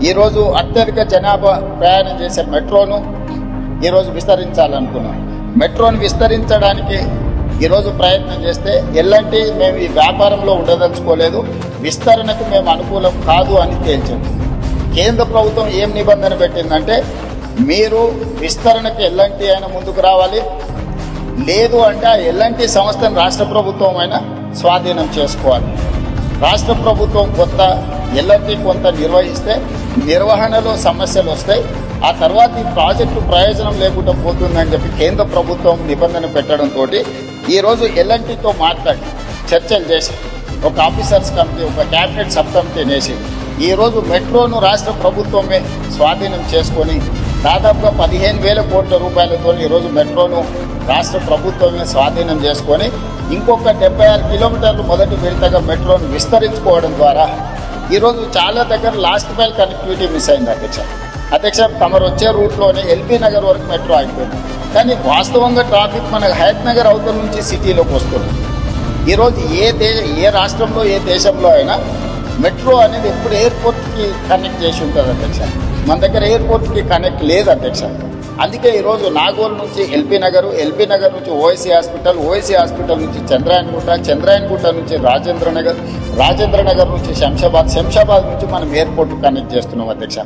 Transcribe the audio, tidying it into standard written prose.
ఈరోజు అత్యధిక జనాభా ప్రయాణం చేసే మెట్రోను ఈరోజు విస్తరించాలనుకున్నాం. మెట్రోను విస్తరించడానికి ఈరోజు ప్రయత్నం చేస్తే ఎల్లంటి మేము ఈ వ్యాపారంలో ఉండదలుచుకోలేదు, విస్తరణకు మేము అనుకూలం కాదు అని తేల్చింది. కేంద్ర ప్రభుత్వం ఏం నిబంధన పెట్టిందంటే మీరు విస్తరణకు ఎల్లంటి అయినా ముందుకు రావాలి, లేదు అంటే ఆ ఎల్లంటి సంస్థను రాష్ట్ర ప్రభుత్వం అయినా స్వాధీనం చేసుకోవాలి. రాష్ట్ర ప్రభుత్వం కొంత ఎల్లంటి కొంత నిర్వహిస్తే నిర్వహణలో సమస్యలు వస్తాయి, ఆ తర్వాత ఈ ప్రాజెక్టు ప్రయోజనం లేకుండా పోతుందని చెప్పి కేంద్ర ప్రభుత్వం నిబంధన పెట్టడంతో ఈరోజు ఎల్ఎన్టీతో మాట్లాడి చర్చలు చేసి ఒక ఆఫీసర్స్ కమిటీ, ఒక క్యాబినెట్ సబ్ కమిటీని వేసి ఈరోజు మెట్రోను రాష్ట్ర ప్రభుత్వమే స్వాధీనం చేసుకొని దాదాపుగా 15,000 కోట్ల రూపాయలతో ఈరోజు మెట్రోను రాష్ట్ర ప్రభుత్వమే స్వాధీనం చేసుకొని ఇంకొక 76 కిలోమీటర్లు మొదటి విడతగా మెట్రోను విస్తరించుకోవడం ద్వారా ఈరోజు చాలా దగ్గర లాస్ట్ మైల్ కనెక్టివిటీ మిస్ అయింది అధ్యక్ష. తమరు వచ్చే రూట్లోనే ఎల్బీ నగర్ వరకు మెట్రో ఆగిపోయింది, కానీ వాస్తవంగా ట్రాఫిక్ మన హయత్ నగర్ అవతల నుంచి సిటీలోకి వస్తుంది. ఈరోజు ఏ రాష్ట్రంలో ఏ దేశంలో అయినా మెట్రో అనేది ఎప్పుడు ఎయిర్పోర్ట్కి కనెక్ట్ చేసి ఉంటుంది అధ్యక్ష. మన దగ్గర ఎయిర్పోర్ట్కి కనెక్ట్ లేదు అధ్యక్ష. అందుకే ఈరోజు నాగోల్ నుంచి ఎల్బీ నగర్ నుంచి ఓఎస్సీ హాస్పిటల్ నుంచి చంద్రాయన్గుట్ట నుంచి రాజేంద్ర నగర్ నుంచి శంషాబాద్ నుంచి మనం ఎయిర్పోర్ట్ కనెక్ట్ చేస్తున్నాం అధ్యక్ష.